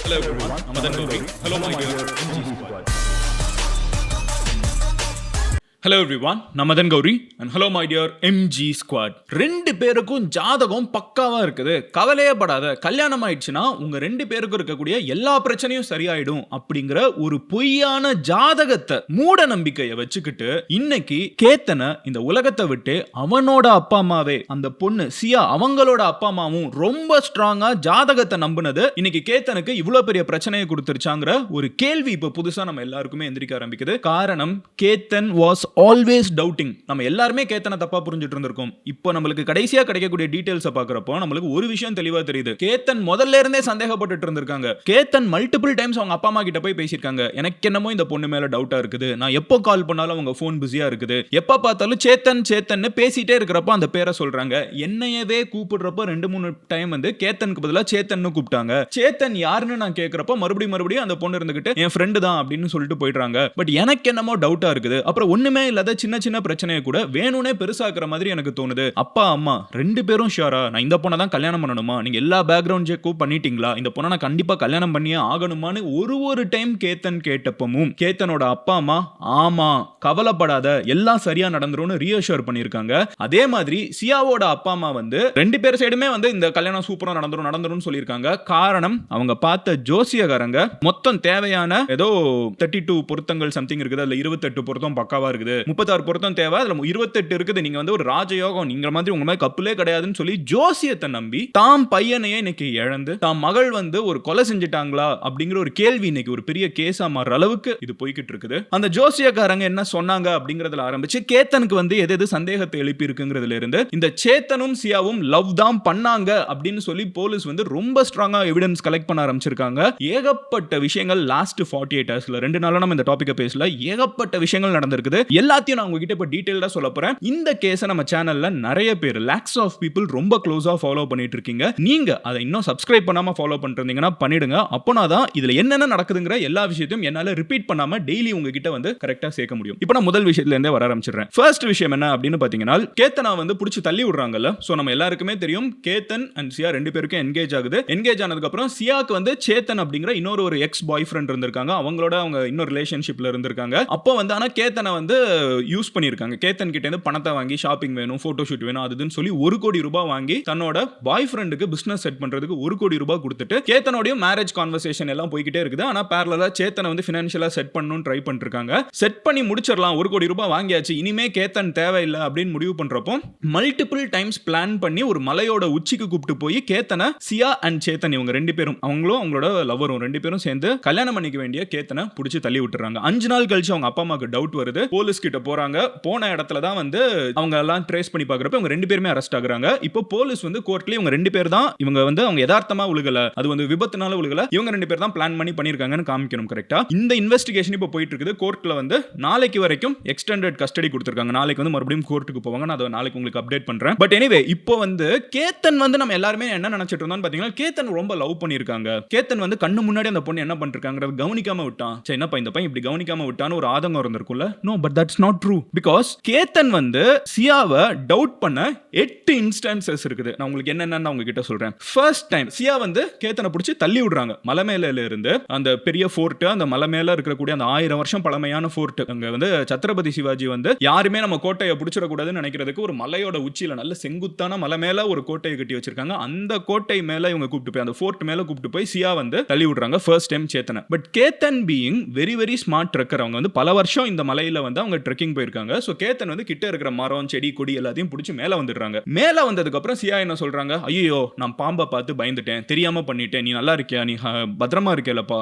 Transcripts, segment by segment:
Hello everyone, Namadan Gauri. Hello my dear MG squad. Hello everyone, நமதன் Gauri and hello my dear MG squad. ரெண்டு பேருக்கும் ஜாதகம் பக்காவா இருக்குது, கவலையே படாத. கல்யாணம் ஆயிடுச்சுன்னா உங்க ரெண்டு பேருக்கும் இருக்கக்கூடிய எல்லா பிரச்சனையும் சரியாயிடும் அப்படிங்கிற ஒரு பொய்யான ஜாதகத்தை, மூட நம்பிக்கையை வச்சுக்கிட்டு இன்னைக்கு கேத்தனை இந்த உலகத்தை விட்டு அவனோட அப்பா அம்மாவே, அந்த பொண்ணு சியா அவங்களோட அப்பா அம்மாவும் ரொம்ப ஸ்ட்ராங்கா ஜாதகத்தை நம்பினது இன்னைக்கு கேத்தனுக்கு இவ்வளவு பெரிய பிரச்சனையை கொடுத்துருச்சாங்கிற ஒரு கேள்வி இப்ப புதுசா நம்ம எல்லாருக்குமே எந்திரிக்க ஆரம்பிக்குது. காரணம், கேத்தன் வாஸ் ஆல்வேஸ் டவுட்டிங். நம்ம எல்லாருமே கேத்தனை தப்பா புரிஞ்சுட்டு இருந்திருக்கோம். இப்போ நம்மளுக்கு கடைசியா கிடைக்கக்கூடிய டீடைல்ஸ் பார்க்கறப்போ நம்மளுக்கு ஒரு விஷயம் தெளிவா தெரியுது. கேத்தன் முதல்ல இருந்தே சந்தேகப்பட்டு இருந்திருக்காங்க. கேத்தன் மல்டிபிள் டைம்ஸ் அவங்க அப்பா அம்மா கிட்ட போய் பேசியிருக்காங்க. எனக்கு என்னமோ இந்த பொண்ணு மேல டவுட்டா இருக்குது, நான் எப்போ கால் பண்ணாலும் அவங்க போன் பிஸியா இருக்குது, எப்ப பார்த்தாலும் சேத்தன் சேத்தன் பேசிட்டே இருக்கிறப்ப அந்த பேரை சொல்றாங்க. என்னையவே கூப்பிடுறப்ப 2-3 டைம் வந்து கேத்தனுக்கு பதிலா சேத்தன் கூப்பிட்டாங்க. சேத்தன் யாருன்னு நான் கேட்கிறப்ப மறுபடியும் அந்த பொண்ணு இருந்துகிட்டு என் ஃப்ரெண்டு தான் அப்படின்னு சொல்லிட்டு போயிடுறாங்க. பட் எனக்கு என்னமோ டவுட்டா இருக்குது. அப்புறம் ஒண்ணுமே இல்லாத சின்ன சின்ன பிரச்சனையை கூட வேணும்னே பெருசாக்குற மாதிரி எனக்கு தோணுது. அப்பா அம்மா ரெண்டு பேரும் ஷியோரா நான் இந்த பொண்ணை தான் கல்யாணம் பண்ணணுமா, நீங்க எல்லா பேக்ரவுண்ட் செக்கும் பண்ணிட்டீங்களா, இந்த பொண்ணை நான் கண்டிப்பா கல்யாணம் பண்ணியே ஆகணுமான்னு ஒரு டைம் கேத்தன் கேட்டப்பமும் கேத்தனோட அப்பா அம்மா ஆமா கவலைப்படாத எல்லாம் சரியா நடந்துரும்னு ரீஅஷூர் பண்ணிருக்காங்க. அதே மாதிரி சியாவோட அப்பா அம்மா வந்து ரெண்டு பேர் சைடுமே வந்து இந்த கல்யாணம் சூப்பரா நடந்துரும் சொல்லியிருக்காங்க. காரணம், அவங்க பார்த்த ஜோசியக்காரங்க மொத்தம் தேவையான ஏதோ 32 பொருத்தங்கள் சம்திங் இருக்குது, அதுல 28 பொருத்தம் பக்காவா இருக்குது, 36 பொருத்தம் தேவை, அதுல 28 இருக்குது, நீங்க வந்து ஒரு ராஜயோகம், நீங்க மாதிரி உங்க மாதிரி கப்புலே கிடையாதுன்னு சொல்லி ஜோசியத்தை நம்பி தாம் பையனையே இன்னைக்கு இழந்து தாம் மகள் வந்து ஒரு கொலை செஞ்சுட்டாங்களா அப்படிங்கிற ஒரு கேள்வி இன்னைக்கு ஒரு பெரிய கேஸா மாறுற அளவுக்கு இது போய்கிட்டு இருக்குது. அந்த ஜோசியக்காரங்க என்ன சொன்னாங்க அப்படிங்கறதுல ஆரம்பிச்சு கேத்தனுக்கு வந்து எது சந்தேகத்தை எழுப்பி இருக்குங்கிறதுல இருந்து இந்த சேத்தனும் சியாவும் லவ் தான் பண்ணாங்க அப்படின்னு சொல்லி போலீஸ் வந்து ரொம்ப ஸ்ட்ராங்கா எவிடன்ஸ் கலெக்ட் பண்ண ஆரம்பிச்சிருக்காங்க. ஏகப்பட்ட விஷயங்கள் லாஸ்ட் 48 ஹவர்ஸ்ல 2 நாளா நம்ம இந்த டாபிக்கை பேசல, ஏகப்பட்ட விஷயங்கள் நடந்திருக்குது. எல்லாத்தையும் நான் உங்ககிட்ட இப்ப டீடைலா சொல்ல போறேன். இந்த கேஸை நம்ம சேனல்ல நிறைய பேர் லாக்ஸ் ஆஃப் பீப்புள் ரொம்ப க்ளோஸா ஃபாலோ பண்ணிட்டு இருக்கீங்க. நீங்க அதை இன்னும் சப்ஸ்கிரைப் பண்ணாம ஃபாலோ பண்ணிருந்தீங்கன்னா பண்ணிடுங்க. அப்போனாதான் இதுல என்னென்ன நடக்குதுங்கிற எல்லா விஷயத்தையும் என்னால ரிப்பீட் பண்ணாம டெய்லி உங்ககிட்ட வந்து கரெக்டா சேர்க்க முடியும். இப்போ நான் முதல் விஷயத்துல இருந்தே வர ஆரம்பிச்சிடுறேன். ஃபர்ஸ்ட் விஷயம் என்ன அப்படின்னு பாத்தீங்கன்னா, கேத்தனா வந்து புடிச்சு தள்ளி விடுறாங்கல்ல. சோ நம்ம எல்லாருக்குமே தெரியும் கேத்தன் அண்ட் சியா ரெண்டு பேருக்கும் என்கேஜ் ஆகுது. என்கேஜ் ஆனதுக்கு அப்புறம் சியாக்கு வந்து சேத்தன் அப்படிங்கிற இன்னொரு எக்ஸ் பாய் ஃப்ரெண்ட் இருந்திருக்காங்க. அவங்களோட அவங்க இன்னொரு ரிலேஷன்ஷிப்ல இருந்திருக்காங்க. அப்போ வந்து ஆனா கேத்தனை வந்து யூஸ் பண்ணிருக்காங்க. கேத்தன் கிட்ட இருந்து பணத்தை வாங்கி ஷாப்பிங் வேணும், போட்டோ ஷூட் வேணும், அதுன்னு சொல்லி 1 கோடி ரூபாய் வாங்கி தன்னோட பாய் ஃப்ரெண்டுக்கு பிசினஸ் செட் பண்றதுக்கு 1 கோடி ரூபாய் கொடுத்துட்டு கேத்தனோட மேரேஜ் கான்வர்சேஷன் எல்லாம் போய்கிட்டே இருக்குது. ஆனா பேரலலா சேத்தனை வந்து ஃபினான்ஷியலா செட் பண்ணனும் ட்ரை பண்ணிட்டு இருக்காங்க. செட் பண்ணி முடிச்சிரலாம், 1 கோடி ரூபாய் வாங்கியாச்சு, இனிமே கேத்தன் தேவையில்லை அப்படின்னு முடிவு பண்றப்போ மல்டிபிள் டைம்ஸ் பிளான் பண்ணி ஒரு மலையோட உச்சிக்கு கூப்பிட்டு போய் கேத்தனை சியா அண்ட் சேத்தன் இவங்க ரெண்டு பேரும் அவங்களும் அவங்களோட லவரும் ரெண்டு பேரும் சேர்ந்து கல்யாணம் பண்ணிக்க வேண்டிய கேத்தனை புடிச்சு தள்ளி விட்டுறாங்க. 5 நாள் கழிச்சு அவங்க அப்பா அம்மாக்கு டவுட் வருது. போலீஸ் கிட்ட போறாங்க. போன இடத்துல தான் வந்து அவங்க எல்லாம் ட்ரேஸ் பண்ணி பார்க்கறப்ப இவங்க ரெண்டு பேருமே அரெஸ்ட் ஆகுறாங்க. இப்போ போலீஸ் வந்து கோர்ட்ல இவங்க ரெண்டு பேர் தான் இவங்க வந்து அவங்க யதார்த்தமா உலகல, அது வந்து விபத்துனால உலகல, இவங்க ரெண்டு பேர் தான் பிளான் பண்ணி பண்ணிருக்காங்கன்னு காமிக்கணும். கரெக்ட்டா இந்த இன்வெஸ்டிகேஷன் இப்போ போயிட்டு இருக்குது. கோர்ட்ல வந்து நாளைக்கு வரைக்கும் எக்ஸ்டெண்டட் கஸ்டடி கொடுத்திருக்காங்க. நாளைக்கு வந்து மறுபடியும் கோர்ட்டுக்கு போவாங்க. நான் அதை நாளைக்கு உங்களுக்கு அப்டேட் பண்றேன். பட் எனிவே இப்போ வந்து கேத்தன் வந்து நம்ம எல்லாருமே என்ன நினைச்சிட்டு இருந்தோம்னு பாத்தீங்கன்னா, கேத்தன் ரொம்ப லவ் பண்ணிருக்காங்க. கேத்தன் வந்து கண்ணு முன்னாடி அந்த பொண்ணு என்ன பண்ணிருக்காங்கறது கவனிக்காம விட்டான். சரி என்னப்பா இந்த பையன் இப்படி கவனிக்காம விட்டான்னு ஒரு ஆதங்கம் இருந்திருக்கும்ல. No, but that's not true. Because Ketan வந்து சியாவை டவுட் பண்ண 8 இன்ஸ்டன்சஸ் இருக்குது. நான் உங்களுக்கு என்னென்னு உங்ககிட்ட சொல்றேன். ஃபர்ஸ்ட் டைம் சியா வந்து கேத்தனை பிடிச்சி தள்ளி விடுறாங்க. மலை மேல இருந்து அந்த பெரிய ஃபோர்ட், அந்த மலை மேல இருக்கக்கூடிய அந்த 1000 வருஷம் பழமையான ஃபோர்ட். அங்க வந்து சத்ரபதி சிவாஜி வந்து யாருமே நம்ம கோட்டையை பிடிச்சிட கூடாதுன்னு நினைக்கிறதுக்கு ஒரு மலையோட உச்சியில நல்ல செங்குத்தான மலை மேல ஒரு கோட்டையை கட்டி வச்சிருக்காங்க. அந்த கோட்டை மேல இவங்க கூப்பிட்டு போய் அந்த ஃபோர்ட் மேல கூப்பிட்டு போய் சியா வந்து தள்ளி விடுறாங்க ஃபர்ஸ்ட் டைம் சேத்தனை. But Ketan being very very smart trekker, அவங்க வந்து பல வருஷம் இந்த மலையில வந்து அவங்க ட்ரெக்கிங் போயிருக்காங்க. சோ கேத்தன் வந்து கிட்ட இருக்கிற மரம் செடி கொடி எல்லாத்தையும் பிடிச்சி மேல வந்துடுறாங்க. மேல வந்ததுக்கு அப்புறம் சியா என்ன சொல்றாங்க, ஐயோ நான் பாம்பை பார்த்து பயந்துட்டேன், தெரியாம பண்ணிட்டேன், நீ நல்லா இருக்கியா, நீ பத்திரமா இருக்கேலப்பா,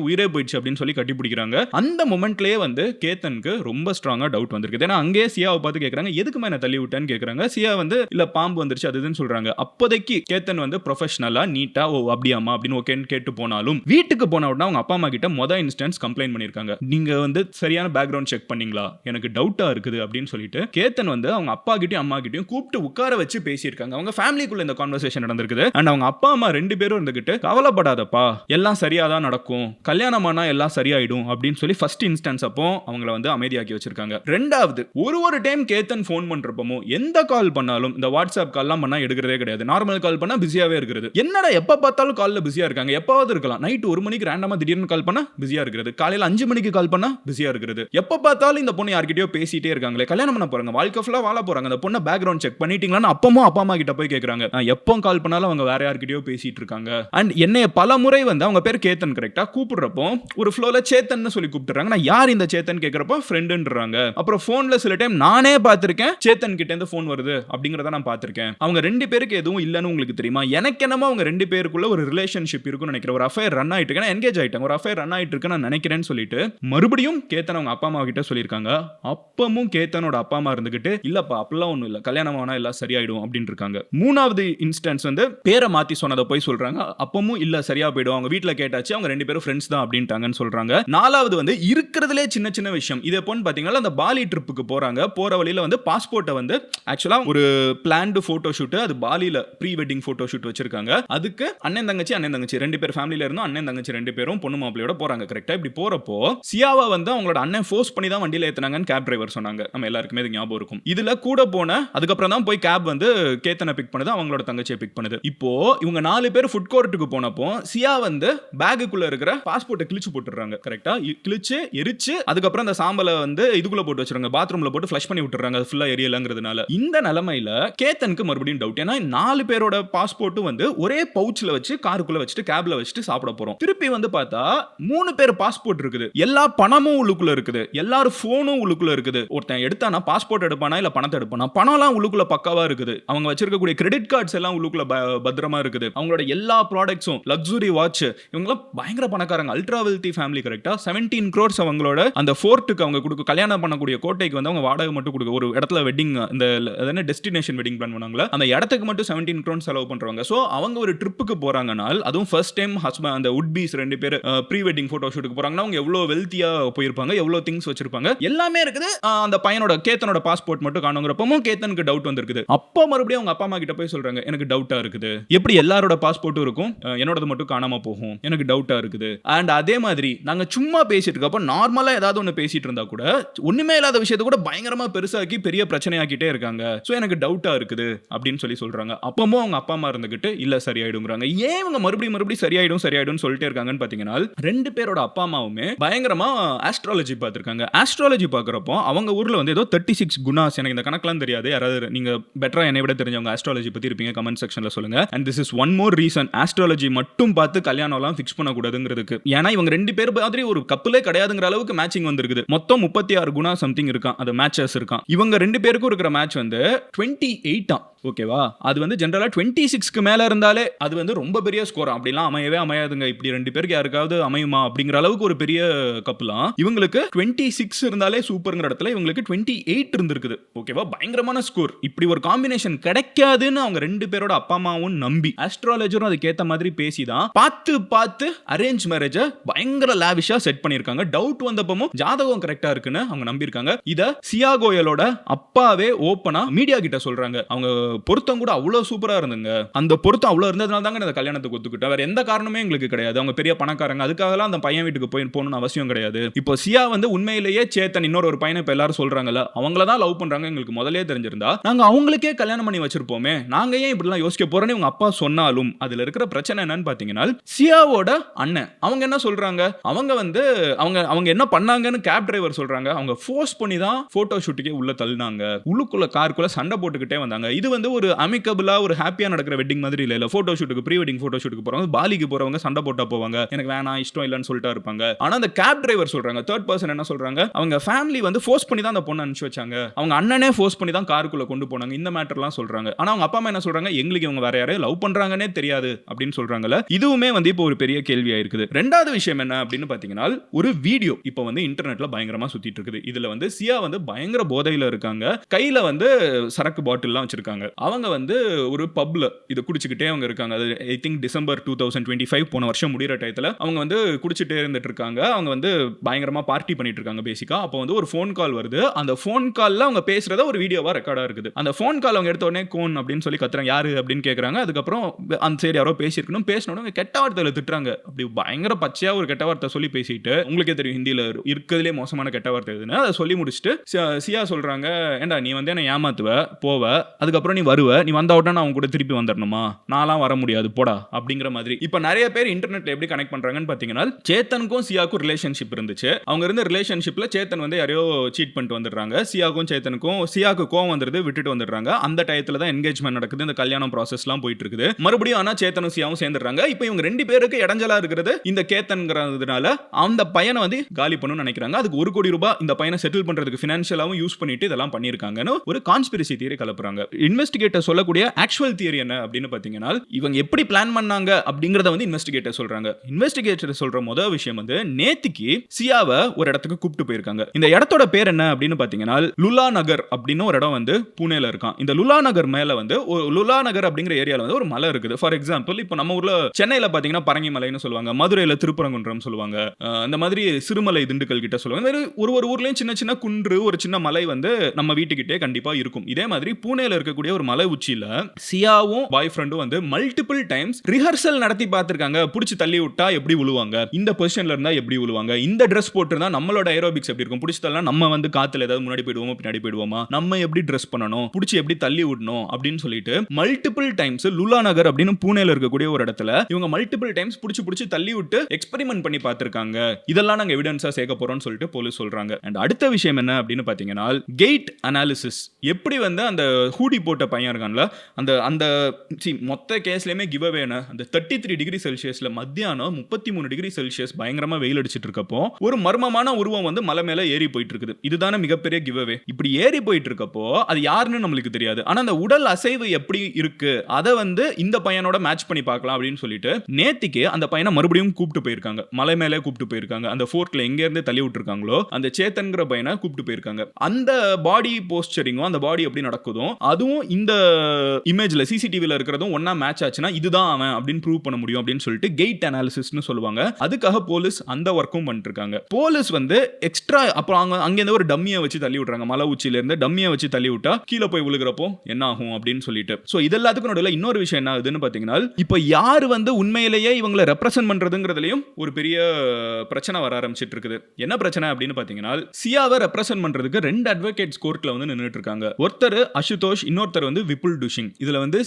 உயிரே போயிடுச்சு அப்படின்னு சொல்லி கட்டி பிடிக்கிறாங்க. அந்த மொமெண்ட்லயே வந்து கேத்தனுக்கு ரொம்ப ஸ்ட்ராங்கா டவுட் வந்திருக்கு. ஏன்னா அங்கே சியாவை பார்த்து கேட்கறாங்க, எதுக்குமா என்ன தள்ளி விட்டேன்னு கேட்கறாங்க. சியா வந்து இல்ல பாம்பு வந்துருச்சு அதுன்னு சொல்றாங்க. அப்போதைக்கு கேத்தன் வந்து ப்ரொஃபஷனலா நீட்டா ஓ அப்படியாமா அப்படின்னு ஓகேன்னு கேட்டு போனாலும் வீட்டுக்கு போன உடனே அவங்க அப்பா அம்மா கிட்ட மொத இன்ஸ்டன்ஸ் கம்ப்ளைண்ட் பண்ணிருக்காங்க. நீங்க வந்து சரியான பேக்ரவுண்ட் செக் பண்ணீங்களா, எனக்கு டவுட்டா இருக்குது அப்படின்னு சொல்லிட்டு கேத்தன் வந்து அவங்க அப்பா கிட்டயும் அம்மா கிட்டயும் கூப்பிட்டு உட்கார வச்சு பேசியிருக்காங்க. அவங்க ஃபேமிலிக்குள்ள இந்த கான்வர்சேஷன் நடந்திருக்குது. அண்ட் அவங்க அப்பா அம்மா 2 பேரும் இருந்துகிட்டு கவலைப்படாதப்பா, எல்லாம் சரியாதான் நடக்கும், கல்யாணமானா எல்லாம் சரியாயிடும் அப்படின்னு சொல்லி ஃபர்ஸ்ட் இன்ஸ்டன்ஸ் அப்போ அவங்கள வந்து அமைதியாக்கி வச்சிருக்காங்க. ரெண்டாவது, ஒரு டைம் கேத்தன் ஃபோன் பண்றப்பமோ எந்த கால் பண்ணாலும் இந்த வாட்ஸ்அப் கால்லாம் பண்ணா எடுக்கிறதே கிடையாது. நார்மல் கால் பண்ணா பிஸியாவே இருக்கிறது. என்னடா எப்ப பார்த்தாலும் கால்ல பிஸியா இருக்காங்க, எப்பாவது இருக்கலாம். நைட் 1 மணிக்கு ரேண்டமா திடீர்னு கால் பண்ணா பிஸியா இருக்கிறது, காலையில 5 மணிக்கு கால் பண்ணா பிஸியா இருக்கிறது. எப்ப பார்த்தாலும் இந்த பொண்ணு யார்கிட்டயோ பேசிட்டே இருக்காங்களே, கல்யாணம் பண்ண போறாங்க, வாழ்க்கை ஃபுல்லா வாழ போறாங்க, அந்த பொண்ணை பேக்ரவுண்ட் செக் பண்ணிட்டீங்களான்னு அப்பமும் அப்பா அம்மா கிட்ட போய் கேக்குறாங்க. எப்போ கால் பண்ணாலும் அவங்க வேற யார்கிட்டயோ பேசிட்டு இருக்காங்க. அண்ட் என்னைய பல முறை வந்து அவங்க பேர் கேத்தன் கரெக்டா கூப்பிடுறப்போ ஒரு ஃப்ளோல சேத்தன் சொல்லி கூப்பிட்டுறாங்க. நான் யார் இந்த சேத்தன் கேக்குறப்போ ஃப்ரெண்டுன்றாங்க. அப்புறம் போன்ல சில டைம் நானே பார்த்திருக்கேன் சேத்தன் கிட்ட இருந்து போன் வருது அப்படிங்கறத நான் பார்த்திருக்கேன். அவங்க 2 பேருக்கு எதுவும் இல்லன்னு உங்களுக்கு தெரியுமா? எனக்கு என்னமோ அவங்க 2 பேருக்குள்ள ஒரு ரிலேஷன்ஷிப் இருக்குன்னு நினைக்கிறேன். ஒரு அஃபேர் ரன் ஆயிட்டு இருக்கு, என்கேஜ் ஆயிட்டாங்க, ஒரு அஃபேர் ரன் ஆயிட்டு இருக்கு நான் நினைக்கிறேன்னு சொல்லிட்டு மறுபடியும் கேத்தன் அவங்க அப்பா அம்மா கிட்ட சொல்லியிருக்காங்க. அப்பமும் கேத்தனோட அப்பா அம்மா இருந்துகிட்டு இல்லப்பா அப்படிலாம் ஒண்ணும் இல்ல, கல்யாணம் ஆனா எல்லாம் சரியாயிடும் அப்படின்னு இருக்காங்க. 3வது இன்ஸ்டன்ஸ் வந்து பேரை மாத்தி சொன்னதை போய் சொல்றாங்க. அப்பமும் இல்ல சரியா போயிடும், அவங்க வீட்டுல கேட்டாச்சு, அவங்க 2 பேரும் ஃப்ரெண்ட்ஸ் தான் அப்படின்ட்டாங்கன்னு சொல்றாங்க. 4வது வந்து இருக்கிறதுலே சின்ன சின்ன விஷயம். இதே போன்னு பாத்தீங்கன்னா அந்த பாலி ட்ரிப்புக்கு போறாங்க. போற வழியில வந்து பாஸ்போர்ட்டை வந்து ஆக்சுவலா ஒரு பிளான்டு போட்டோ ஷூட், அது பாலியில ப்ரீ வெட்டிங் போட்டோ ஷூட் வச்சிருக்காங்க. அதுக்கு அண்ணன் தங்கச்சி 2 பேர் ஃபேமிலில இருந்தும் அண்ணன் தங்கச்சி 2 பேரும் பொண்ணு மாப்பிளையோட போறாங்க. கரெக்டா இப்படி போறப்போ சியாவா வந்து அவங்களோட அண்ணன் ஃபோர்ஸ் பண்ணி தான் வண்டியில ஏத்துனாங்கன்னு கேப் டிரைவர் சொன்னாங்க. நம்ம எல்லாருக்குமே இது ஞாபகம் இருக்கும். இதுல கூட போன அதுக்கப்புறம் தான் போய் கேப் வந்து கேத்தனை பிக் பண்ணுது, அவங்களோட தங்கச்சியை பிக் பண்ணுது. இப்போ இவங்க 4 பேர் ஃபுட் கோர்ட்டுக்கு போனப்போ சியா வந்து பேக்குக்குள்ள இருக்கிற பாஸ்போர்ட்டை கிழிச்சு போட்டுறாங்க. கரெக்டா கிழிச்சு எரிச்சு அதுக்கப்புறம் அந்த சாம்பலை வந்து இதுக்குள்ள போட்டு வச்சிருக்காங்க, பாத்ரூம்ல போட்டு ஃப்ளஷ் பண்ணி விட்டுறாங்க, அது ஃபுல்லா எரியலங்கிறதுனால. இந்த நிலைமையில கேத்தனுக்கு மறுபடியும் டவுட். ஏன்னா 4 பேரோட பாஸ்போர்ட்டும் வந்து ஒரே பவுச்ல வச்சு காருக்குள்ள வச்சுட்டு கேப்ல வச்சுட்டு சாப்பிட போறோம். திருப்பி வந்து பார்த்தா 3 பேர் பாஸ்போர்ட் இருக்குது, எல்லா பணமும் உள்ளுக்குள்ள இருக்குது, எல்லாரும் போனும் உள்ளுக்குள்ள இருக்குது. ஒருத்தன் எடுத்தானா பாஸ்போர்ட் எடுப்பானா இல்ல பணத்தை எடுப்பானா? பணம்லாம் உள்ளுக்குள்ள பக்காவா இருக்குது. அவங்க வச்சிருக்கக்கூடிய கிரெடிட் கார்ட்ஸ் எல்லாம் உள்ளுக்குள்ள பத்திரமா இருக்குது. அவங்களோட எல்லா ப்ராடக்ட்ஸும் லக்ஸுரி வாட்ச், இவங்கலாம் பயங்கர பணக்காரங்க, அல்ட்ரா வெல்தி ஃபேமிலி. கரெக்டா 17 crores அவங்களோட அந்த ஃபோர்ட்டுக்கு அவங்க கொடுக்க, கல்யாணம் பண்ணக்கூடிய கோட்டைக்கு வந்து அவங்க வாடகை மட்டும் கொடுக்க, ஒரு இடத்துல வெட்டிங் இந்த டெஸ்டினேஷன் வெட்டிங் பிளான் பண்ணாங்களா அந்த இடத்துக்கு மட்டும் 17 crores செலவு பண்றாங்க. சோ அவங்க ஒரு ட்ரிப்புக்கு போறாங்கனால், அதுவும் ஃபர்ஸ்ட் டைம் ஹஸ்பண்ட் அந்த வுட் பீஸ் 2 பேர் ப்ரீ வெட்டிங் போட்டோ ஷூட்டுக்கு போறாங்கன்னா அவங்க எவ்வளவு வெல்த்தியா போயிருப்பாங்க, எவ்வளவு திங்ஸ் வச்சிருப்பாங்க, எல்லாமே இருக்குது. அந்த பையனோட கேத்தனோட பாஸ்போர்ட் மட்டும் காணுங்கிறப்பமும் கேத்தனுக்கு டவுட் வந்திருக்குது. அப்போ மறுபடியும் அவங்க அப்பா அம்மா கிட்ட போய் சொல்றாங்க, எனக்கு டவுட்டா இருக்குது, எப்படி எல்லாரோட பாஸ்போர்ட்டும் இருக்கும், என்னோடது மட்டும் காணாம போகும், எனக்கு டவுட்டா இருக்குது. அண்ட் அதே மாதிரி நாங்க சும்மா பேசிட்டு இருக்கப்போ நார்மலா ஏதாவது ஒன்று பேசிட்டு இருந்தா கூட ஒண்ணுமே இல்லாத விஷயத்தை கூட பயங்கரமா பெருசாக்கி பெரிய பிரச்சனையாக்கிட்டே இருக்காங்க. சோ எனக்கு டவுட்டா இருக்குது அப்படின்னு சொல்லி சொல்றாங்க. அப்பவும் அவங்க அப்பா அம்மா இருந்துகிட்டு இல்ல சரியாயிடுங்கிறாங்க. ஏன் இவங்க மறுபடியும் சரியாயிடும் சொல்லிட்டே இருக்காங்கன்னு பாத்தீங்கன்னா 2 பேரோட அப்பா அம்மாவுமே பயங்கரமா ஆஸ்ட்ராலஜி பார்த்திருக்காங்க. ஆஸ்ட்ராலஜி பார்க்கறப்போ அவங்க ஊர்ல வந்து ஏதோ 36 குணாஸ், எனக்கு இந்த கணக்கெல்லாம் தெரியாது, யாராவது நீங்க பெட்டரா என்னை விட தெரிஞ்சவங்க ஆஸ்ட்ராலஜி பத்தி இருப்பீங்க, கமெண்ட் செக்ஷன்ல சொல்லுங்க. And this is one more reason astrology மட்டும் பார்த்து கல்யாணம் எல்லாம் ஃபிக்ஸ் பண்ண கூடாதுங்கிறதுக்கு. ஏன்னா இவங்க 2 பேர் மாதிரி ஒரு கப்பலே கிடையாதுங்கிற அளவுக்கு மேட்சிங் வந்திருக்குது. மொத்தம் 36 குணா சம்திங் இருக்கான், அது மேட்சஸ் இருக்கான். இவங்க 2 பேருக்கும் இருக்கிற மேட்ச் வந்து 28 ஓகேவா? அது வந்து ஜெனரலா 26க்கு மேல இருந்தாலே அது வந்து ரொம்ப பெரிய ஸ்கோர். அப்படிலாம் அமையவே அமையாதுங்க. இப்படி 2 பேருக்கு யாருக்காவது அமையுமா அப்படிங்கிற அளவுக்கு ஒரு பெரிய கப்லாம். இவங்களுக்கு 26 இருந்தாலே சூப்பர்ங்கிற இடத்துல இவங்களுக்கு 28 இருந்திருக்குது. ஓகேவா? பயங்கரமான ஸ்கோர். இப்படி ஒரு காம்பினேஷன் கிடைக்காதுன்னு அவங்க 2 பேரோட அப்பா அம்மாவும் நம்பி ஆஸ்ட்ராலஜரும் அதுக்கேத்த மாதிரி பேசிதான் பார்த்து அரேஞ்ச் மேரேஜ பயங்கர லாவிஷா செட் பண்ணிருக்காங்க. டவுட் வந்தப்பவும் ஜாதகம் கரெக்டா இருக்குன்னு அவங்க நம்பியிருக்காங்க. இத சியா கோயலோட அப்பாவே ஓப்பனா மீடியா கிட்ட சொல்றாங்க. அவங்க பொருத்தம் கூட அவ்வளவு சூப்பரா இருந்துங்க. அந்த பொருத்தம் அவ்வளவு இருந்ததுனால தாங்க இந்த கல்யாணத்துக்கு ஒத்துக்கிட்டேன். வேற எந்த காரணமே எங்களுக்கு கிடையாது. அவங்க பெரிய பணக்காரங்க, அதுக்காகலாம் அந்த பையன் வீட்டுக்கு போகணும்னு அவசியம் கிடையாது. இப்போ சியா வந்து உண்மையிலேயே சேத்தன் இன்னொரு ஒரு பையனை இப்ப எல்லாரும் சொல்றாங்கல்ல, அவங்கள தான் லவ் பண்றாங்க எங்களுக்கு முதலே தெரிஞ்சிருந்தா நாங்க அவங்களுக்கே கல்யாணம் பண்ணி வச்சிருப்போமே, நாங்க ஏன் இப்படிலாம் யோசிக்க போறோம்னு இவங்க அப்பா சொன்னாலும் அதுல இருக்கிற பிரச்சனை என்னன்னு பாத்தீங்கன்னா சியாவோட அண்ணன் அவங்க என்ன சொல்றாங்க, அவங்க வந்து அவங்க என்ன பண்ணாங்கன்னு கேப் டிரைவர் சொல்றாங்க. அவங்க ஃபோர்ஸ் பண்ணி தான் போட்டோ ஷூட்டுக்கே உள்ள தள்ளினாங்க, உள்ளுக்குள்ள காருக்குள்ள சண்டை போட்டுக்கிட்டே வந்தாங்க. இது வந்து ஒரு அமிக்கபிளா ஒரு ஹாப்பியா நடக்கிற வெட்டிங் மாதிரி இல்ல. போட்டோ ஷூட்டுக்கு ப்ரீ வெட்டிங் போட்டோ ஷூட்டுக்கு போறவங்க பாலிக்கு போறவங்க சண்டை போட்டா போவாங்க, எனக்கு வேணாம் இஷ்டம் இல்லன்னு சொல்லிட்டு இருப்பாங்க. ஆனா அந்த கேப் டிரைவர் சொல்றாங்க, தேர்ட் பர்சன் என்ன சொல்றாங்க, அவங்க ஃபேமிலி வந்து ஃபோர்ஸ் பண்ணி தான் அந்த பொண்ணை அனுப்பிச்சு வச்சாங்க, அவங்க அண்ணனே ஃபோர்ஸ் பண்ணி தான் காருக்குள்ள கொண்டு போனாங்க, இந்த மேட்டர்லாம் சொல்றாங்க. ஆனா அவங்க அப்பா அம்மா என்ன சொல்றாங்க, எங்களுக்கு இவங்க வேற யாரையும் லவ் பண்றாங்கன்னே தெரியாது அப்படின்னு சொல்றாங்கல்ல. இதுவுமே வந்து இப்போ ஒரு பெரிய கேள்வியா இருக்குது. ரெண்டாவது விஷயம் என்ன அப்படின்னு பாத்தீங்கன்னா ஒரு வீடியோ இப்போ வந்து இன்டர்நெட்ல பயங்கரமா சுத்திட்டு இருக்குது. இதுல வந்து சியா வந்து பயங்கர போதையில இருக்காங்க, கையில வந்து சரக்கு பாட்டில்லாம் வச்சிருக்காங்க. அவங்க வந்து ஒரு பப்ல இது குடிச்சுக்கிட்டே அவங்க இருக்காங்க. அது ஐ திங்க் டிசம்பர் 2025 போன வருஷம் முடிகிற டயத்தில் அவங்க வந்து குடிச்சிட்டே இருந்துட்டு இருக்காங்க. அவங்க வந்து பயங்கரமா பார்ட்டி பண்ணிட்டு இருக்காங்க பேசிக்கா. அப்போ வந்து ஒரு ஃபோன் கால் வருது. அந்த ஃபோன் கால்ல அவங்க பேசுறத ஒரு வீடியோவா ரெக்கார்டா இருக்குது. அந்த ஃபோன் கால் அவங்க எடுத்த உடனே கோன் அப்படின்னு சொல்லி கத்துறாங்க. யாரு அப்படின்னு கேட்கறாங்க. அதுக்கப்புறம் அந்த சைடு யாரோ பேசியிருக்கணும். பேசினோட கெட்ட வார்த்தையில திட்டுறாங்க. அப்படி பயங்கர பச்சையா ஒரு கெட்ட வார்த்தை சொல்லி பேசிட்டு, உங்களுக்கே தெரியும் ஹிந்தியில இருக்கிறதுலே மோசமான கெட்ட வார்த்தை எதுன்னு, அதை சொல்லி முடிச்சுட்டு சியா சொல்றாங்க, ஏண்டா நீ வந்து என்ன ஏமாத்துவ போவ, அதுக்கப்புறம் நீ வருவ, நீ வந்த உடனே நான் அவங்க கூட திருப்பி வந்துடணுமா, நான்லாம் வர முடியாது போடா அப்படிங்கிற மாதிரி. இப்போ நிறைய பேர் இன்டர்நெட்ல எப்படி கனெக்ட் பண்றாங்கன்னு பாத்தீங்கன்னா, சேத்தனுக்கும் சியாவுக்கும் ரிலேஷன்ஷிப் இருந்துச்சு. அவங்க இருந்த ரிலேஷன்ஷிப்ல சேத்தன் வந்து யாரையோ சீட் பண்ணிட்டு வந்துடுறாங்க. சியாவுக்கும் சேத்தனுக்கும் சியாவுக்கு கோவம் வந்துருது, விட்டுட்டு வந்துடுறாங்க. அந்த டயத்துல தான் என்கேஜ்மெண்ட் நடக்குது, இந்த கல்யாணம் ப்ராசஸ்லாம் போயிட்டு இருக்குது. மறுபடியும் ஆனா சேத்தனும் சியாவும் சேர்ந்துடுறாங்க. இப்போ இவங்க ரெண்டு பேருக்கு இடைஞ்சலா இருக்கிறது இந்த கேத்தன்ங்கிறதுனால அந்த பையனை வந்து காலி பண்ணணும்னு நினைக்கிறாங்க. அதுக்கு $1 கோடி இந்த பையனை செட்டில் பண்றதுக்கு ஃபினான்ஷியலாவும் யூஸ் பண்ணிட்டு இதெல்லாம் பண்ணிருக்காங்கன்னு ஒரு கான்ஸ்பிரசி தியரி கலப்புறாங்க. இன்வெஸ்டிகேட்டர் சொல்லக்கூடிய ஆக்சுவல் தியரி என்ன அப்படின்னு பாத்தீங்கன்னா, இவங்க எப்படி பிளான் பண்ணாங்க அப்படிங்கறத வந்து இன்வெஸ்டிகேட்டர் சொல்றாங்க. இன்வெஸ்டிகேட்டர் சொல்ற முதல் விஷயம் வந்து நேத்திக்கு சியாவை ஒரு இடத்துக்கு கூப்பிட்டு போயிருக்காங்க. இந்த இடத்தோட பேர் என்ன அப்படின்னு பாத்தீங்கன்னா லுலா நகர் அப்படின்னு ஒரு இடம் வந்து புனேல இருக்கான். இந்த லுலா நகர் மேல வந்து லுலா நகர் அப்படிங்கிற ஏரியால வந்து ஒரு மலை இருக்குது. ஃபார் எக்ஸாம்பிள் இப்போ நம்ம ஊர்ல சென்னையில பாத்தீங்கன்னா பரங்கி மலைன்னு சொல்லுவாங்க, மதுரையில திருப்பரங்குன்றம் சொல்லுவாங்க, அந்த மாதிரி சிறுமலை திண்டுக்கல் கிட்ட சொல்லுவாங்க. ஒரு ஊர்லயும் சின்ன சின்ன குன்று ஒரு சின்ன மலை வந்து நம்ம வீட்டுக்கிட்டே கண்டிப்பா இருக்கும். இதே மாதிரி பூனேல இருக்கக்கூடிய ஒரு மலை உச்சியில சியாவும் பாய் ஃப்ரெண்டும் வந்து மல்டிபிள் டைம்ஸ் ரிஹர்சல் நடத்தி பார்த்திருக்காங்க. புடிச்சு தள்ளி விட்டா எப்படி விழுவாங்க, இந்த பொசிஷன்ல இருந்தா எப்படி விழுவாங்க, இந்த ட்ரெஸ் போட்டுருந்தா நம்மளோட ஏரோபிக்ஸ் எப்படி இருக்கும், புடிச்சு தள்ளா நம்ம வந்து காத்துல ஏதாவது முன்னாடி போயிடுவோமா பின்னாடி போயிடுவோமா, நம்ம எப்படி ட்ரெஸ் பண்ணணும், புடிச்சு எப்படி தள்ளி விடணும் அப்படின்னு சொல்லிட்டு மல்டிபிள் டைம்ஸ் லுலா நகர் அப்படின்னு பூனேல இருக்கக்கூடிய ஒரு இடத்துல இவங்க மல்டிபிள் டைம்ஸ் புடிச்சு தள்ளி விட்டு எக்ஸ்பெரிமெண்ட் பண்ணி பார்த்திருக்காங்க. இதெல்லாம் நாங்க எவிடன்ஸா சேர்க்க போறோம்னு சொல்லிட்டு போலீஸ் சொல்றாங்க. அண்ட் அடுத்த விஷயம் என்ன அப்படின்னு பாத்தீங்கன்னா, கேட் அனாலிசிஸ். எப்படி வந்து அந்த ஹூடி போட்ட பையன் இருக்கான்ல, அந்த அந்த மொத்த கேஸ்லயுமே கிவ் அவேன அந்த 33 டிகிரி செல்சியஸ்ல மத்தியானம் 33 டிகிரி செல்சியஸ் பயங்கரமா வெயில் அடிச்சிட்டு இருக்கப்போ ஒரு மர்மமான உருவம் வந்து மலை மேல ஏறி போயிட்டு இருக்குது. இதுதானே மிகப்பெரிய கிவ் அவே. இப்படி ஏறி போயிட்டு இருக்கப்போ அது யாருன்னு நம்மளுக்கு தெரியாது. ஆனா அந்த உடல் அசைவு எப்படி இருக்கு அதை வந்து இந்த பையனோட மேட்ச் பண்ணி பார்க்கலாம் அப்படின்னு சொல்லிட்டு நேத்திக்கு அந்த பையனை மறுபடியும் கூப்பிட்டு போயிருக்காங்க. மலை மேலே கூப்பிட்டு போயிருக்காங்க. அந்த ஃபோர்க்ல எங்க இருந்து தள்ளி விட்டுருக்காங்களோ அந்த சேத்தன்கிற பையனை கூப்பிட்டு போயிருக்காங்க. அந்த பாடி போஸ்டரிங்கும் அந்த பாடி எப்படி நடக்குதோ அதுவும் இந்த இமேஜ்ல சிசிடிவில இருக்கிறதும் ஒண்ணா மேட்ச் ஆச்சுன்னா இதுதான் அவன் அப்படின்னு ப்ரூவ் பண்ண முடியும் அப்படின்னு சொல்லிட்டு கேட் அனாலிசிஸ்னு சொல்லுவாங்க. அதுக்காக போலீஸ் அந்த ஒர்க்கும் பண்ணிட்டு இருக்காங்க. போலீஸ் வந்து எக்ஸ்ட்ரா அப்புறம் அங்க இருந்து ஒரு டம்மியை வச்சு தள்ளி விட்டுறாங்க. மலை உச்சியில இருந்து டம்மியை வச்சு தள்ளி விட்டா கீழே போய் விழுகிறப்போ என்ன ஆகும் அப்படின்னு சொல்லிட்டு. சோ இது எல்லாத்துக்கும் நடுவில் இன்னொரு விஷயம் என்ன ஆகுதுன்னு பாத்தீங்கன்னா, இப்போ யார் வந்து உண்மையிலேயே இவங்களை ரெப்ரசென்ட் பண்றதுங்கிறதுலயும் ஒரு பெரிய பிரச்சனை வர ஆரம்பிச்சிட்டு இருக்குது. என்ன பிரச்சனை அப்படின்னு பாத்தீங்கன்னா, சியாவை ரெப்ரசென்ட் பண்றதுக்கு 2 அட்வொகேட்ஸ் கோர்ட்ல வந்து நின்னுட்டு இருக்காங்க. ஒருத்தர் அசுதோஷ், இன்னொருத்தர் வந்து விபுல் டுஷிங். இதுல வந்து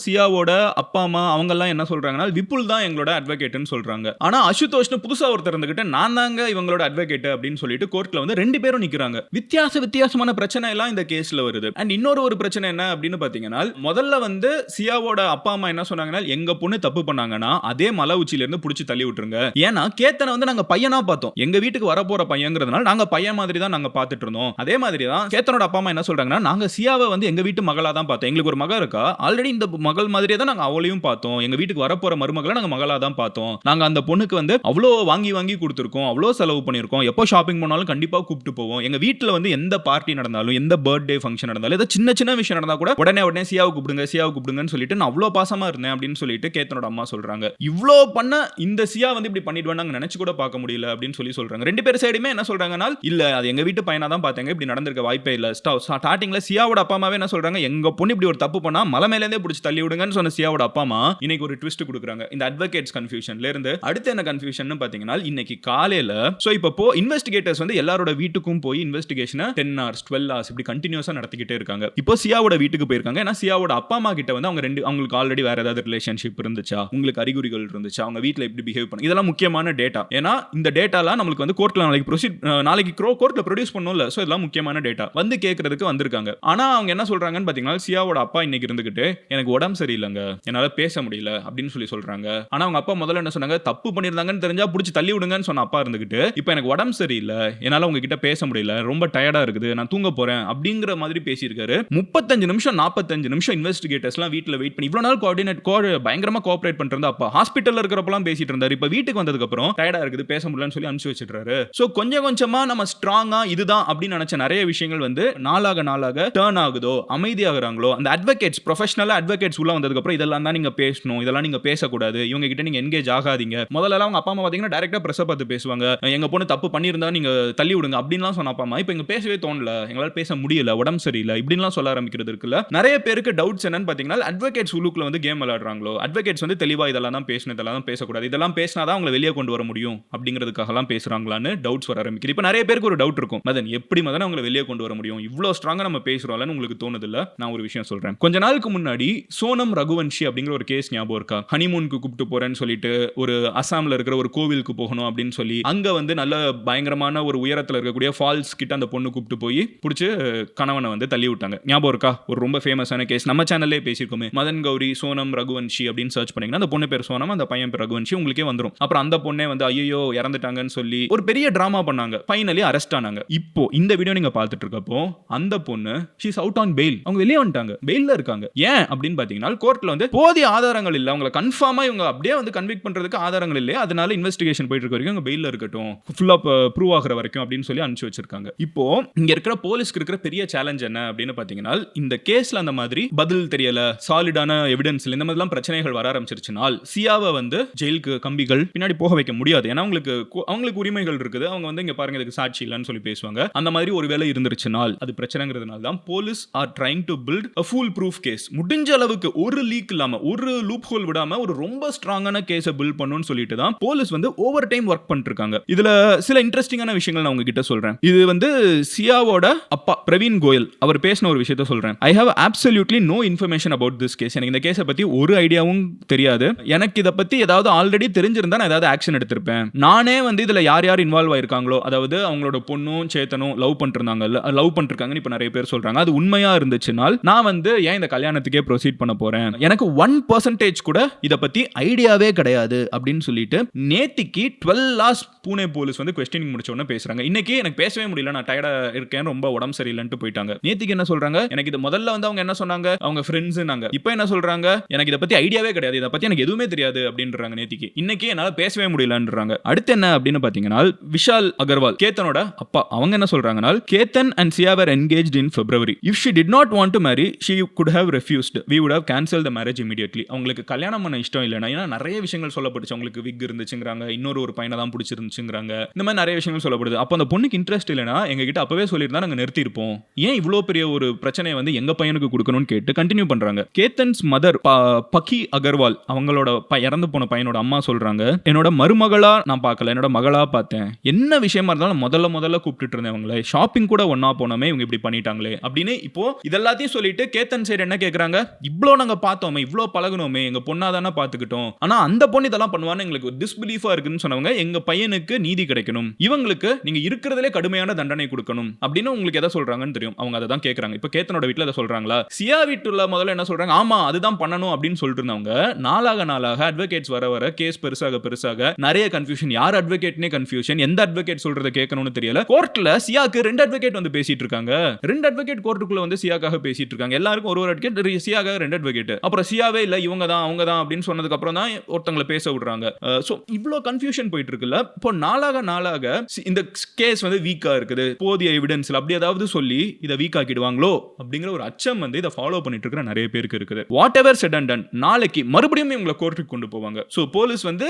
சியாவோட அப்பா அம்மா அவங்க எல்லாம் என்ன சொல்றாங்கன்னா, விபுல் தான் எங்களோட அட்வொகேட்னு சொல்றாங்க. ஆனா அசுதோஷ்னு புதுசா ஒருத்தர் இருந்துகிட்டு நான் தாங்க இவங்களோட அட்வொகேட் அப்படின்னு சொல்லிட்டு கோர்ட்ல வந்து 2 பேரும் நிக்கிறாங்க. வித்தியாசமான பிரச்சனை எல்லாம் இந்த கேஸ்ல வருது. அண்ட் இன்னொரு ஒரு பிரச்சனை என்ன அப்படின்னு பாத்தீங்கன்னா, முதல்ல வந்து சியாவோட அப்பா அம்மா என்ன சொன்னாங்கன்னா, எங்க பொண்ணு தப்பு பண்ணாங்கன்னா அதே மலை உச்சியில இருந்து புடிச்சு தள்ளி விட்டுருங்க. ஏன்னா கேத்தனை வந்து நாங்க பையனா பார்த்தோம், எங்க வீட்டுக்கு வர போற பையங்கிறதுனால நாங்க பையன் மாதிரி தான் நாங்க பார்த்துட்டு இருந்தோம். அதே மாதிரி தான் கேத்தனோட அப்பா அம்மா என்ன சொல்றாங்கன்னா, நாங்க சியாவை வந்து எங்க வீட்டு மகளா தான் பார்த்தோம். எங்களுக்கு ஒரு மகள் இருக்கா, ஆல்ரெடி இந்த மகள் மாதிரியே தான் நாங்க அவளையும் பார்த்தோம். எங்க வீட்டுக்கு வர போற மருமகளை நாங்க மகளா தான் பார்த்தோம். நாங்க அந்த பொண்ணுக்கு வந்து அவ்வளோ வாங்கி கொடுத்துருக்கோம், அவ்வளோ செலவு பண்ணிருக்கோம். எப்போ ஷாப்பிங் போனாலும் கண்டிப்பா கூப்பிட்டு போவோம். எங்க வீட்டுல வந்து எந்த பார்ட்டி நடந்தாலும் எந்த பர்த்டே ஃபங்க்ஷன் நடந்தாலும் ஏதோ சின்ன விஷயம் நடந்தா கூட உடனே சியாவை கூப்பிடுங்கன்னு சொல்லிட்டு நான் அவ்வளோ பாசமா இருந்தேன் அப்படின்னு சொல்லிட்டு கேத்தனோட அம்மா சொல்றாங்க. இவ்வளோ பண்ண இந்த சியா வந்து இப்படி பண்ணிடுவாங்க நாங்க நினைச்சு கூட பார்க்க முடியல அப்படின்னு சொல்றாங்க. 2 பேர் சைடுமே என்ன சொல்றாங்கன்னா, இல்ல அது எங்க வீட்டு பையனா தான் பார்த்தேங்க, இப்படி நடந்திருக்க வாய்ப்பே இல்ல. ஸ்டார்டிங்ல சியாவோட அப்பா அம்மாவே என்ன சொல்றாங்க, எங்க பொண்ணு இப்படி ஒரு தப்பு பண்ணா மலை மேல இருந்தே பிடிச்சி தள்ளி விடுங்கன்னு சொன்ன சியாவோட அப்பா அம்மா இன்னைக்கு ஒரு ட்விஸ்ட் கொடுக்குறாங்க. இந்த அட்வொகேட்ஸ் கன்ஃபியூஷன்ல இருந்து அடுத்து என்ன கன்ஃபியூஷன் பாத்தீங்கன்னா, இன்னைக்கு காலையில சோ இப்போ இன்வெஸ்டிகேட்டர்ஸ் வந்து எல்லாரோட வீட்டுக்கும் போய் இன்வெஸ்டிகேஷனை 10 hours 12 hours இப்படி கண்டினியூஸா நடத்திக்கிட்டே இருக்காங்க. இப்போ சியாவோட வீட்டுக்கு போயிருக்காங்க. ஏன்னா சியாவோட அப்பா அம்மா கிட்ட வந்து அவங்களுக்கு ஆல்ரெடி வேற ஏதாவது ரிலேஷன்ஷிப் இருந்துச்சா, உங்களுக்கு அறிகுறிகள் இருந்துச்சா, அவங்க வீட்ல எப்படி பிஹேவ் பண்ண, இதெல்லாம் முக்கியமான டேட்டா. ஏன்னா இந்த டேட்டாலாம் நமக்கு வந்து கோர்ட்ல நாளைக்கு கோர்ட்ல ப்ரொடியூஸ் பண்ணணும்ல. சோ இதெல்லாம் முக்கியமான டேட்டா வந்து கேட்கறதுக்கு வந்திருக்காங்க. ஆனா அவங்க என்ன சொல்றாங்கன்னு பாத்தீங்கன்னா, சியாவோட அப்பா இன்னைக்கு இருந்துகிட்டு எனக்கு உடம்பு சரியில்லைங்க, என்னால பேச முடியல அப்படின்னு சொல்றாங்க. ஆனா அவங்க அப்பா முதல்ல என்ன சொன்னாங்க, தப்பு பண்ணிருந்தாங்கன்னு தெரிஞ்சா புடிச்சு தள்ளி விடுங்கன்னு சொன்ன அப்பா இருந்துகிட்டு இப்போ எனக்கு உடம்பு சரியில்லை, என்னால உங்ககிட்ட பேச முடியல, ரொம்ப டயர்டா இருக்குது, நான் தூங்க போறேன் அப்படிங்கிற மாதிரி பேசியிருக்காரு. 35 நிமிஷம் 45 நிமிஷம் இன்வெஸ்டிகேட்டர்ஸ்லாம் வீட்ல வெயிட் பண்ணி இவ்வளவு நாள் பயங்கரமா கோஆபரேட் பண்ணிட்டு அப்பா ஹாஸ்பிட்டல்ல இருக்கிறப்பலாம் பேசிட்டு இருந்தாரு. இப்போ வீட்டுக்கு வந்ததுக்கு அப்புறம் டயர்டா இருக்குது, பேச முடியலன்னு சொல்லி அனுப்பிச்சு வச்சிட்டாரு. சோ கொஞ்சமா நம்ம ஸ்ட்ராங்கா இதுதான் அப்படின்னு நினைச்ச நிறைய விஷயங்கள் வந்து நாளாக டர்ன் ஆகுதோ, அமைதியா ஆகுறாங்களோ அந்த அட்வொகேட்ஸ், ப்ரொஃபஷனலா அட்வொகேட்ஸ் உள்ள வந்ததுக்கு அப்புறம் இதெல்லாம் தான் நீங்க பேசணும், இதெல்லாம் நீங்க பேசக்கூடாது, இவங்க கிட்ட நீங்க என்கேஜ் ஆகாதீங்க. முதல்ல அவங்க அப்பா அம்மா பாத்தீங்கன்னா டைரக்டா பிரஸ் பார்த்து பேசுவாங்க, எங்க பொண்ணு தப்பு பண்ணியிருந்தா நீங்க தள்ளி விடுங்க அப்படின்லாம் சொன்ன அப்பா அம்மா இப்போ இங்க பேசவே தோணல, எங்களால பேச முடியல, உடம்பு சரியில்லை இப்படின்லாம் சொல்ல ஆரம்பிக்கிறது இருக்குல்ல. நிறைய பேருக்கு டவுட்ஸ் என்னன்னு பாத்தீங்கன்னா அட்வொகேட்ஸ் உள்ளுக்குள்ள வந்து கேம் விளையாடுறாங்களோ, அட்வொகேட்ஸ் வந்து தெளிவா இதெல்லாம் தான் பேசணும், இதெல்லாம் தான் பேசக்கூடாது, இதெல்லாம் பேசினாதான் அவங்களை வெளியே கொண்டு வர முடியும் அப்படிங்கிறதுக்காகலாம் பேசுறாங்களான்னு டவுட்ஸ் வர ஆரம்பிக்குது. இப்போ நிறைய பேருக்கு ஒரு டவுட் இருக்கும், மதன் எப்படி மதன் அவங்களை வெளியே கொண்டு வர முடியும், இவ்வளோ ஸ்ட்ராங்கா நம்ம பேசுறோம்லன்னு உங்களுக்கு தோணுது இல்ல. நான் ஒரு விஷயம் சொல்றேன். கொஞ்ச நாளுக்கு முன்னாடி சோனம் ரகுவன்ஷி அப்படிங்கிற ஒரு கேஸ் ஞாபகம் இருக்கா? ஹனிமூனுக்கு கூப்பிட்டு போறேன்னு சொல்லிட்டு ஒரு அசாம்ல இருக்கிற ஒரு கோவிலுக்கு போகணும் அப்படின்னு சொல்லி அங்க வந்து நல்ல பயங்கரமான ஒரு உயரத்துல இருக்கக்கூடிய ஃபால்ஸ் கிட்ட அந்த பொண்ணு கூப்பிட்டு போய் பிடிச்சி கணவனை வந்து தள்ளி விட்டாங்க. ஞாபகம் இருக்கா? ஒரு ரொம்ப ஃபேமஸான கேஸ், நம்ம சேனல்லே பேசியிருக்கோமே. மதன் கௌரி சோனம் ரகுவன்ஷி அப்படின்னு சர்ச் பண்ணீங்கன்னா அந்த பொண்ணு பேர் சோனம், அந்த பையன் பேர் ரகுவன்ஷி உங்களுக்கே வந்துடும். அப்புறம் அந்த பொண்ணே வந்து ஐயோ இறந்துட்டாங்கன்னு சொல்லி ஒரு பெரிய டிராமா பண்ணாங்க, ஃபைனலி அரெஸ்ட் ஆனாங்க. இப்போ இந்த வீடியோ நீங்க பார்த்துட்டு இருக்கப்போ அந்த பொண்ணு she is out on fail, அவங்க வெளியே வந்துட்டாங்க, பெயில்ல இருக்காங்க. ஏன் அப்படின்னு பாத்தீங்கன்னா கோர்ட்ல வந்து போதிய ஆதாரங்கள் இல்ல, அவங்களை கன்ஃபார்மா இவங்க அப்படியே வந்து கன்விக்ட் பண்றதுக்கு ஆதாரங்கள் இல்லையா, அதனால இன்வெஸ்டிகேஷன் போயிட்டு இருக்க வரைக்கும் அவங்க பெயில்ல இருக்கட்டும், ஃபுல்லா ப்ரூவ் ஆகிற வரைக்கும் அப்படின்னு சொல்லி அனுப்பிச்சு வச்சிருக்காங்க. இப்போ இங்க இருக்கிற போலீஸ்க்கு இருக்கிற பெரிய சேலஞ்ச் என்ன அப்படின்னு பாத்தீங்கன்னா இந்த கேஸ்ல அந்த மாதிரி பதில் தெரியல, சாலிடான எவிடன்ஸ் இந்த மாதிரிலாம் பிரச்சனைகள் வர ஆரம்பிச்சிருச்சுனால் சியாவை வந்து ஜெயிலுக்கு கம்பிகள் பின்னாடி போக வைக்க முடியாது. ஏன்னா அவங்களுக்கு உரிமைகள் இருக்குது, அவங்க வந்து இங்க பாருங்க இதுக்கு சாட்சி இல்லைன்னு சொல்லி பேசுவாங்க. அந்த மாதிரி ஒரு வேளை இருந்துருச்சுனால் அது பிரச்சனைங்கிறதுனால தான் police are trying to build a full proof case. முடிஞ்ச அளவுக்கு ஒரு லீக் இல்லாம ஒரு லூப் ஹோல் விடாம ஒரு ரொம்ப ஸ்ட்ராங்கான கேஸை பில்ட் பண்ணணும்னு சொல்லிட்டு தான் போலீஸ் வந்து ஓவர் டைம் ஒர்க் பண்ணிட்டு இருக்காங்க. இதுல சில இன்ட்ரெஸ்டிங்கான விஷயங்கள் நான் உங்ககிட்ட சொல்றேன். இது வந்து சியாவோட அப்பா பிரவீன் கோயல் அவர் பேசின ஒரு விஷயத்தை சொல்றேன். I have absolutely no information about this case. எனக்கு இந்த கேஸை பத்தி ஒரு ஐடியாவும் தெரியாது. எனக்கு இதை பத்தி ஏதாவது ஆல்ரெடி தெரிஞ்சிருந்தா நான் ஏதாவது ஆக்ஷன் எடுத்திருப்பேன். நானே வந்து இதுல யார் யார் இன்வால்வ் ஆயிருக்காங்களோ, அதாவது அவங்களோட பொண்ணும் சேத்தனும் லவ் பண்ணிருக்காங்கன்னு இப்ப நிறைய பேர் சொல்றாங்க, அது உண்மையா இருந்துச்சுனால் நான் வந்து ஏன் இந்த கல்யாணத்துக்கே ப்ரொசீட் பண்ண போறேன், எனக்கு 1% கூட இதை பத்தி ஐடியாவே கிடையாது அப்படின்னு சொல்லிட்டு நேத்திக்கு 12 hours பூனே போலீஸ் வந்து கொஸ்டினிங் முடிச்ச உடனே பேசுறாங்க. இன்னைக்கு எனக்கு பேசவே முடியல, நான் டயர்டா இருக்கேன், ரொம்ப உடம்பு சரியில்லைன்னு போயிட்டாங்க. நேத்திக்கு என்ன சொல்றாங்க, எனக்கு இது முதல்ல வந்து அவங்க என்ன சொன்னாங்க, அவங்க ஃப்ரெண்ட்ஸ் நாங்க, இப்போ என்ன சொல்றாங்க, எனக்கு இதை பத்தி ஐடியாவே கிடையாது, இதை பத்தி எனக்கு எதுவுமே தெரியாது அப்படின்றாங்க. நேத்திக்கு இன்னைக்கு என்னால பேசவே முடியலன்றாங்க. அடுத்து என்ன அப்படின்னு பாத்தீங்கன்னா விஷால் அகர்வால் கேத்தனோட அப்பா அவங்க என்ன சொல்றாங்கன்னா Ketan and Sia were engaged in February. If she did not want to marry, she could have refused. We would have cancelled the marriage immediately. அவங்களுக்கு கல்யாணம் பண்ண இஷ்டம் இல்லைனா, ஏன்னா நிறைய விஷயங்கள் சொல்லப்பட்டுச்சு, அவங்களுக்கு விக் இருந்துச்சுங்கிறாங்க, இன்னொரு ஒரு பையனை தான் பிடிச்சிருந்துச்சுங்கிறாங்க, இந்த மாதிரி நிறைய விஷயங்கள் சொல்லப்படுது. அப்போ அந்த பொண்ணுக்கு இன்ட்ரெஸ்ட் இல்லைனா எங்ககிட்ட அப்பவே சொல்லியிருந்தா நாங்கள் நிறுத்தியிருப்போம், ஏன் இவ்வளோ பெரிய ஒரு பிரச்சனையை வந்து எங்க பையனுக்கு கொடுக்கணும்னு கேட்டு கண்டினியூ பண்றாங்க. கேத்தன்ஸ் மதர் பக்கி அகர்வால் அவங்களோட இறந்து போன பையனோட அம்மா சொல்றாங்க, என்னோட மருமகளா நான் பார்க்கல, என்னோட மகளா பார்த்தேன், என்ன விஷயமா இருந்தாலும் முதல்ல கூப்பிட்டு இருந்தேன், அவங்களை ஷாப்பிங் கூட ஒன்னா போனோமே இவங்க இப்படி பண்ணிட்டாங்களே அப்படின்னு. இப்போ இதெல்லாத்தையும் சொல்லிட்டு கேத்தன் சைடு என்ன கேட்கறாங்க, இவ்வளோ நாங்க பார்த்தோமே, இவ்வளோ பழகணுமே, எங்க பொண்ணா தானே பார்த்துக்கிட்டோம், ஆனா அந்த பொண்ணு இதெல்லாம் பண்ணுவான்னு எங்களுக்கு ஒரு டிஸ்பிலீஃபா இருக்குன்னு சொன்னவங்க, எங்க பையனுக்கு நீதி கிடைக்கணும், இவங்களுக்கு நீங்க இருக்கிறதுலே கடுமையான தண்டனை கொடுக்கணும் அப்படின்னு உங்களுக்கு எதை சொல்றாங்கன்னு தெரியும், அவங்க அதை தான் கேட்கறாங்க. இப்போ கேத்தனோட வீட்டில் அதை சொல்றாங்களா, சியா வீட்டுல முதல்ல என்ன சொல்றாங்க, ஆமா அதுதான் பண்ணணும் அப்படின்னு சொல்லிட்டு இருந்தவங்க நாளாக அட்வொகேட்ஸ் வர கேஸ் பெருசாக நிறைய கன்ஃபியூஷன், யார் அட்வொகேட்னே கன்ஃபியூஷன், எந்த அட்வொகேட் சொல்றதை கேட்கணும்னு தெரியல. கோர்ட்ல சியாக்கு 2 அட்வொகேட் வந்து பேசிட்டு இருக்காங்க, 2 அட்வொகேட் கோர்ட்டுக்குள்ள வந்து சியாக்காக பேசிட்டு இருக்காங்க, எல்லாருக்கும் ஒரு அட்வொகேட், சியாக்காக 2 அட்வொகேட். அப்புறம் சியாவே இல்ல இவங்க தான் அவங்க தான் அப்படின்னு சொன்னதுக்கு அப்புறம் தான் ஒருத்தங்களை பேச விடுறாங்க. சோ இவ்ளோ கன்ஃபியூஷன் போயிட்டு இருக்குல்ல. இப்போ நாளாக இந்த கேஸ் வந்து வீக்கா இருக்குது, போதிய எவிடன்ஸ்ல அப்படி ஏதாவது சொல்லி இதை வீக் ஆக்கிடுவாங்களோ அப்படிங்கிற ஒரு அச்சம் வந்து இதை ஃபாலோ பண்ணிட்டு இருக்கிற நிறைய பேருக்கு இருக்குது. What ever said and ton, நாளைக்கு மறுபடியும் இவங்களை கோர்ட்டுக்கு கொண்டு போவாங்க. சோ போலீஸ் வந்து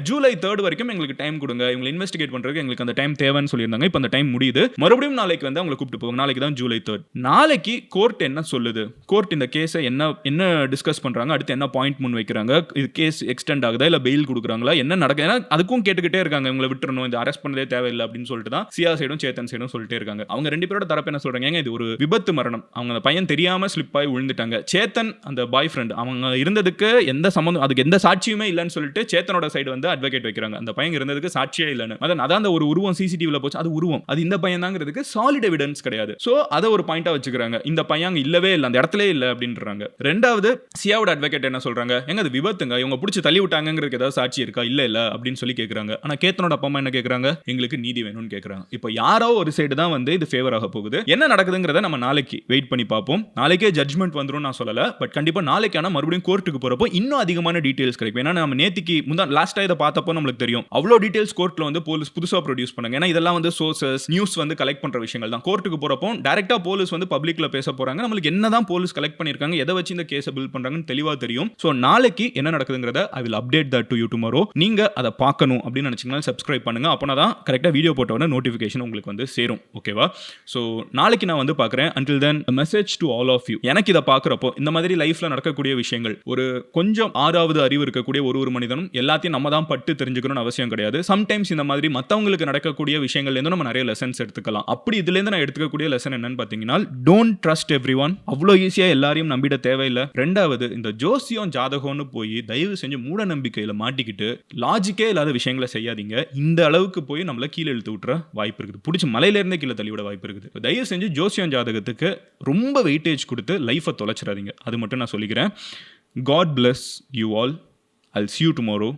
ஜூலை 3 வரைக்கும் எங்களுக்கு டைம் கொடுங்க, இவங்களை இன்வெஸ்டிகேட் பண்றதுக்கு எங்களுக்கு அந்த டைம் தேவைன்னு சொல்லியிருந்தாங்க. இப்போ அந்த டைம் முடியுது, மறுபடியும் நாளைக்கு வந்து அவங்களை கூப்பிட்டு போவாங்க. நாளைக்கு தான் ஜூலை 3. நாளைக்கு கோர்ட் என்ன சொல்லுது, கோர்ட் இந்த கேஸை என்ன டிஸ்கஸ் பண்றாங்க, அடுத்து என்ன பாயிண்ட் முன் வைக்கிறாங்க, இது கேஸ் எக்ஸ்டெண்ட் ஆகுதா இல்ல பெயில் கொடுக்குறாங்களா, என்ன நடக்குது, ஏன்னா அதுக்கும் கேட்டுக்கிட்டே இருக்காங்க, இவங்களை விட்டுறணும், இந்த அரெஸ்ட் பண்ணதே தேவையில்லை அப்படின்னு சொல்லிட்டு தான் சியா சைடும் சேத்தன் சைடும் சொல்லிட்டே இருக்காங்க. அவங்க 2 பேரோட தரப்பு என்ன சொல்றாங்க, இது ஒரு விபத்து மரணம், அவங்க அந்த பையன் தெரியாம ஸ்லிப் ஆகி விழுந்துட்டாங்க. சேத்தன் அந்த பாய் ஃப்ரெண்ட் அவங்க இருந்ததுக்கு எந்த சம்பந்தம், அதுக்கு எந்த சாட்சியுமே இல்லைன்னு சொல்லிட்டு சேத்தனோட சைடு வந்து அட்வொகேட் வைக்கிறாங்க, அந்த பையன் இருந்ததுக்கு சாட்சியே இல்லைன்னு. அதான் அந்த ஒரு உருவம் சிசிடிவில போச்சு, அது உருவம், அது இந்த பையன் தாங்கிறதுக்கு சாலிட் எவிடன்ஸ் கிடையாது. சோ அதை ஒரு பாயிண்டா வச்சுக்கிறாங்க, இந்த பையன் இல்லவே இல்லை, அந்த இடத்துல இல்ல அப்படின்றாங்க. ரெண்டாவது சியாவோட அட்வொகேட் என்ன சொல்றாங்க, எங்க அது விபத்துங்க, இவங்க பிடிச்சி தள்ளி விட்டாங்கிறதுக்கு ஏதாவது சாட்சி இருக்கா, இல்ல அப்படின்னு சொல்லி கேட்கறாங்க. ஆனா கேத்தனோட அப்பா அம்மா என்ன கேட்கறாங்க, எங்களுக்கு நீதி வேணும்னு கேட்கறாங்க. இப்போ யாரோ ஒரு சைடு தான் வந்து இது ஃபேவர் ஆக போகுது. என்ன நடக்குதுங்கிறத நம்ம நாளைக்கு வெயிட் பண்ணி பார்ப்போம். நாளைக்கே ஜட்ஜ்மெண்ட் வந்துரும் நான் சொல்லல, பட் கண்டிப்பா நாளைக்கான மறுபடியும் கோர்ட்டுக்கு போறப்போ இன்னும் அதிகமான டீடைல்ஸ் கிடைக்கும். ஏன்னா நம்ம நேத்திக்கு லாஸ்டா இதை பார்த்தப்போ நம்மளுக்கு தெரியும் அவ்வளோ டீடைல்ஸ் கோர்ட்ல வந்து போலீஸ் புதுசா ப்ரொடியூஸ் பண்ணாங்க. ஏன்னா இதெல்லாம் வந்து சோர்சஸ் நியூஸ் வந்து கலெக்ட் பண்ற விஷயங்கள் தான். கோர்ட்டுக்கு போறப்போ டைரக்டா போலீஸ் வந்து பப்ளிக்ல பேச போறாங்க, போகிறாங்க, நம்மளுக்கு என்ன தான் போலீஸ் கலெக்ட் பண்ணியிருக்காங்க, எதை வச்சு இந்த கேஸை பில்ட் பண்ணுறாங்கன்னு தெளிவாக தெரியும். ஸோ நாளைக்கு என்ன நடக்குதுங்கிறத I will update that to you tomorrow. நீங்கள் அதை பார்க்கணும் அப்படின்னு நினச்சிங்கன்னா சப்ஸ்கிரைப் பண்ணுங்கள். அப்போனா தான் கரெக்டாக வீடியோ போட்ட உடனே நோட்டிஃபிகேஷன் உங்களுக்கு வந்து சேரும். ஓகேவா? ஸோ நாளைக்கு நான் வந்து பார்க்குறேன். Until then message to all of you. எனக்கு இதை பார்க்குறப்போ இந்த மாதிரி லைஃப்பில் நடக்கக்கூடிய விஷயங்கள், ஒரு கொஞ்சம் ஆறாவது அறிவு இருக்கக்கூடிய ஒரு மனிதனும் எல்லாத்தையும் நம்ம தான் பட்டு தெரிஞ்சுக்கணும்னு அவசியம் கிடையாது. சம்டைம்ஸ் இந்த மாதிரி மற்றவங்களுக்கு நடக்கக்கூடிய விஷயங்கள்லேருந்து நம்ம நிறைய லெசன்ஸ் எடுத்துக்கலாம். அப்படி இதுலேருந்து நான் எடுத்துக்கக்கூடிய லெசன் என்னன்னு பார்த்தீங்கன்னா, டோன்ட் ட்ரஸ்ட் எவ்ரிஒன். அவ்வளோ ஈஸியாக எல்லாரையும் நம்பிட தேவையில்லை. ரெண்டாவது, இந்த ஜோசியம் ஜாதகம்னு போய் தயவு செஞ்சு மூட நம்பிக்கையில் மாட்டிக்கிட்டு லாஜிக்கே இல்லாத விஷயங்களை செய்யாதீங்க. இந்த அளவுக்கு போய் நம்மளை கீழே இழுத்து விட்டுற வாய்ப்பு இருக்குது. பிடிச்சி மலையிலேருந்தே கீழே தள்ளிவிட வாய்ப்பு இருக்குது. தயவு செஞ்சு ஜோசியம் ஜாதகத்துக்கு ரொம்ப வெயிட்டேஜ் கொடுத்து லைஃபை தொலைச்சிடாதீங்க. அது மட்டும் நான் சொல்லிக்கிறேன். God bless you all. I'll see you tomorrow.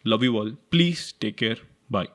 Love you all. Please take care. Bye.